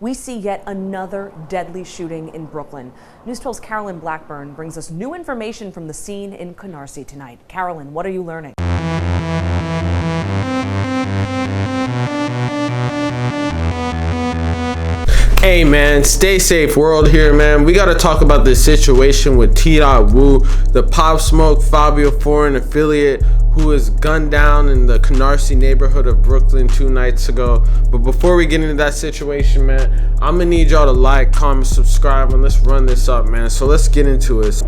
we see yet another deadly shooting in Brookyln. News 12's Carolyn Blackburn brings us new information from the scene in Canarsie tonight. Carolyn, what are you learning? Hey man, stay safe world here, man. We gotta talk about this situation with TDott Woo, the Pop Smoke Fivio foreign affiliate who was gunned down in the Canarsie neighborhood of Brookyln 2 nights ago. But before we get into that situation, man, I'm gonna need y'all to like, comment, subscribe, and let's run this up, man. So let's get into it.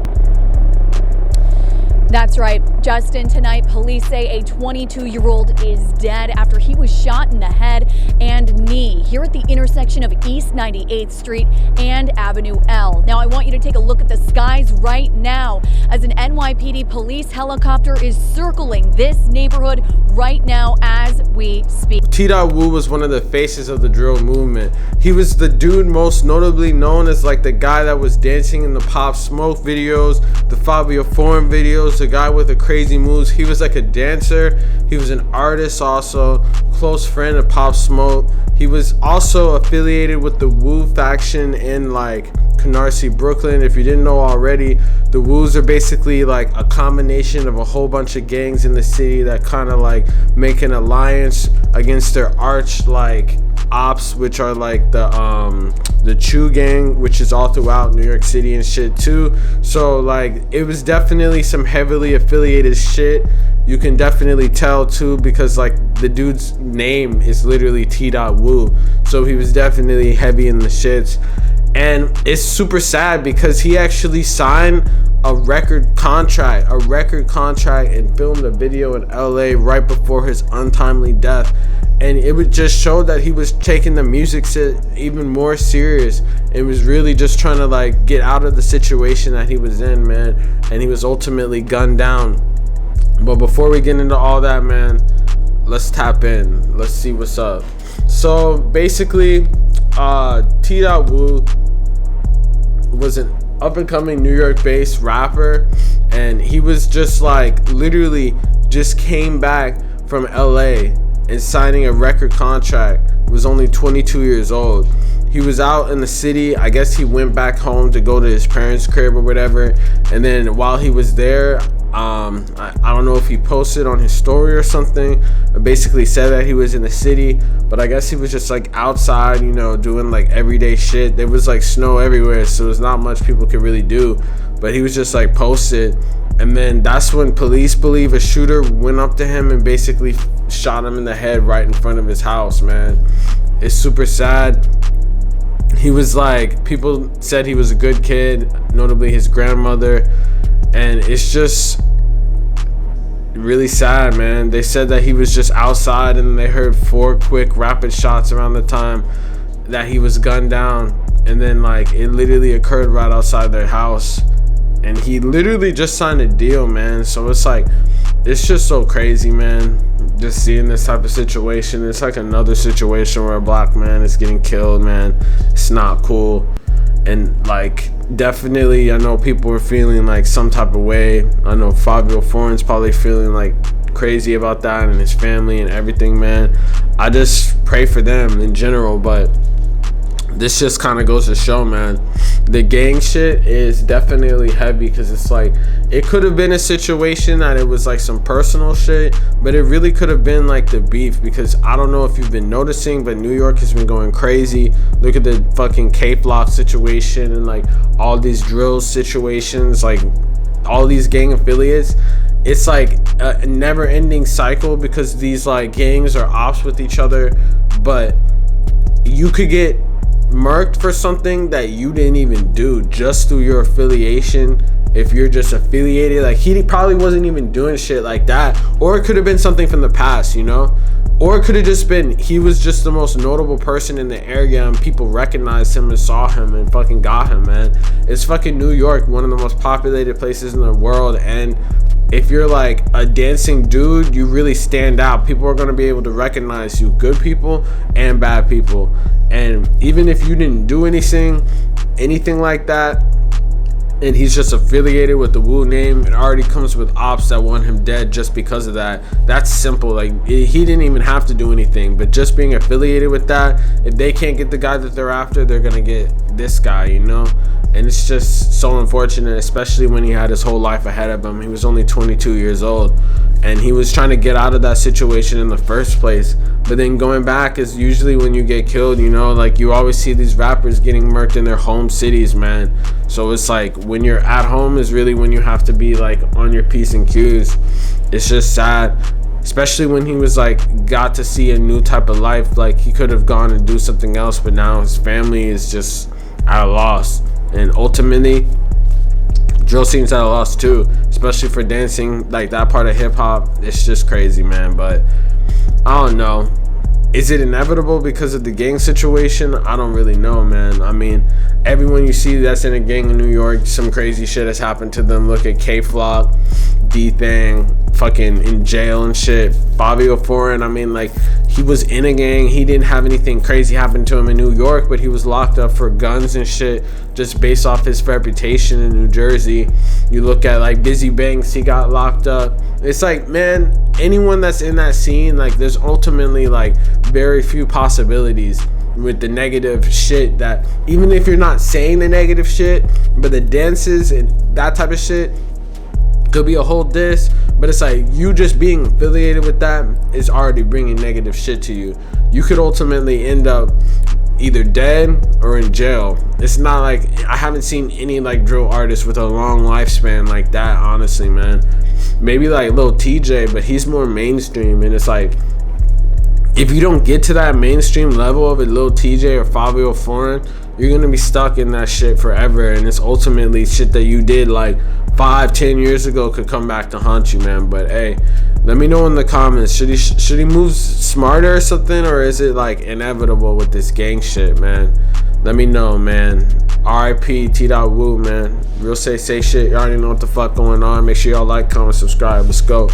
That's right, Justin. Tonight, police say a 22-year-old is dead after he was shot in the head and knee here at the intersection of East 98th Street and Avenue L. Now, I want you to take a look at the skies right now as an NYPD police helicopter is circling this neighborhood right now as we speak. TDott Woo was one of the faces of the drill movement. He was the dude most notably known as like the guy that was dancing in the Pop Smoke videos, the Fivio foreign videos, the guy with the crazy moves. He was like a dancer. He was an artist also, close friend of Pop Smoke. He was also affiliated with the Woo faction in like Canarsie, Brookyln. If you didn't know already, the Woos are basically like a combination of a whole bunch of gangs in the city that kind of like make an alliance against their arch like ops, which are like the Chew gang, which is all throughout New York City and shit too. So like it was definitely some heavily affiliated shit. You can definitely tell too, because like the dude's name is literally TDott Woo, so he was definitely heavy in the shits. And it's super sad because he actually signed a record contract and filmed a video in LA right before his untimely death. And it would just show that he was taking the music even more serious. It was really just trying to like get out of the situation that he was in, man. And he was ultimately gunned down. But before we get into all that, man, let's tap in. Let's see what's up. So basically, TDott Woo was an up-and-coming New York-based rapper, and he was just like literally just came back from LA and signing a record contract. Was only 22 years old. He was out in the city. I guess he went back home to go to his parents' crib or whatever, and then while he was there, I don't know if he posted on his story or something, basically said that he was in the city, but I guess he was just like outside, you know, doing like everyday shit. There was like snow everywhere, so there's not much people could really do, but he was just like posted. And then that's when police believe a shooter went up to him and basically shot him in the head right in front of his house, man. It's super sad. He was like, people said he was a good kid, notably his grandmother. And it's just really sad, man. They said that he was just outside and they heard 4 quick rapid shots around the time that he was gunned down. And then like it literally occurred right outside their house. And he literally just signed a deal, man. So it's like, it's just so crazy, man. Just seeing this type of situation. It's like another situation where a black man is getting killed, man. It's not cool. And like definitely I know people are feeling like some type of way. I know Fivio Foreign's probably feeling like crazy about that, and his family and everything, man. I just pray for them in general, but this just kind of goes to show, man, the gang shit is definitely heavy, because it's like it could have been a situation that it was like some personal shit, but it really could have been like the beef, because I don't know if you've been noticing, but New York has been going crazy. Look at the fucking Cape Lock situation and like all these drill situations, like all these gang affiliates. It's like a never-ending cycle, because these like gangs are ops with each other, but you could get murked for something that you didn't even do just through your affiliation. If you're just affiliated, like he probably wasn't even doing shit like that, or it could have been something from the past, you know, or it could have just been he was just the most notable person in the area and people recognized him and saw him and fucking got him, man. It's fucking New York, one of the most populated places in the world, and if you're like a dancing dude, you really stand out. People are going to be able to recognize you, good people and bad people. And even if you didn't do anything like that, and he's just affiliated with the Woo name, it already comes with ops that want him dead just because of that. That's simple. Like, he didn't even have to do anything, but just being affiliated with that, if they can't get the guy that they're after, they're gonna get this guy, you know? And it's just so unfortunate, especially when he had his whole life ahead of him. He was only 22 years old, and he was trying to get out of that situation in the first place. But then going back is usually when you get killed, you know? Like, you always see these rappers getting murked in their home cities, man. So it's like, when you're at home is really when you have to be like on your P's and Q's. It's just sad, especially when he was like got to see a new type of life. Like, he could have gone and do something else, but now his family is just at a loss. And ultimately, drill scene's at a loss too, especially for dancing. Like, that part of hip hop, it's just crazy, man. But I don't know. Is it inevitable because of the gang situation? I don't really know, man. I mean, everyone you see that's in a gang in New York, some crazy shit has happened to them. Look at K-Flock, D-Thang, fucking in jail and shit. Fivio Foreign, I mean, like, he was in a gang. He didn't have anything crazy happen to him in New York, but he was locked up for guns and shit just based off his reputation in New Jersey. You look at, like, Busy Banks, he got locked up. It's like, man, anyone that's in that scene, like, there's ultimately, like, very few possibilities with the negative shit that, even if you're not saying the negative shit, but the dances and that type of shit could be a whole diss. But it's like, you just being affiliated with that is already bringing negative shit to you. You could ultimately end up either dead or in jail. It's not like, I haven't seen any like drill artists with a long lifespan like that, honestly, man. Maybe like Lil TJ, but he's more mainstream. And it's like, if you don't get to that mainstream level of a Lil TJ or Fivio Foreign, you're gonna be stuck in that shit forever. And it's ultimately shit that you did like 5-10 years ago could come back to haunt you, man. But hey, let me know in the comments, should he move smarter or something, or is it like inevitable with this gang shit, man? Let me know, man. RIP TDott Woo, man. Real say shit. You already know what the fuck going on. Make sure y'all like, comment, subscribe. Let's go.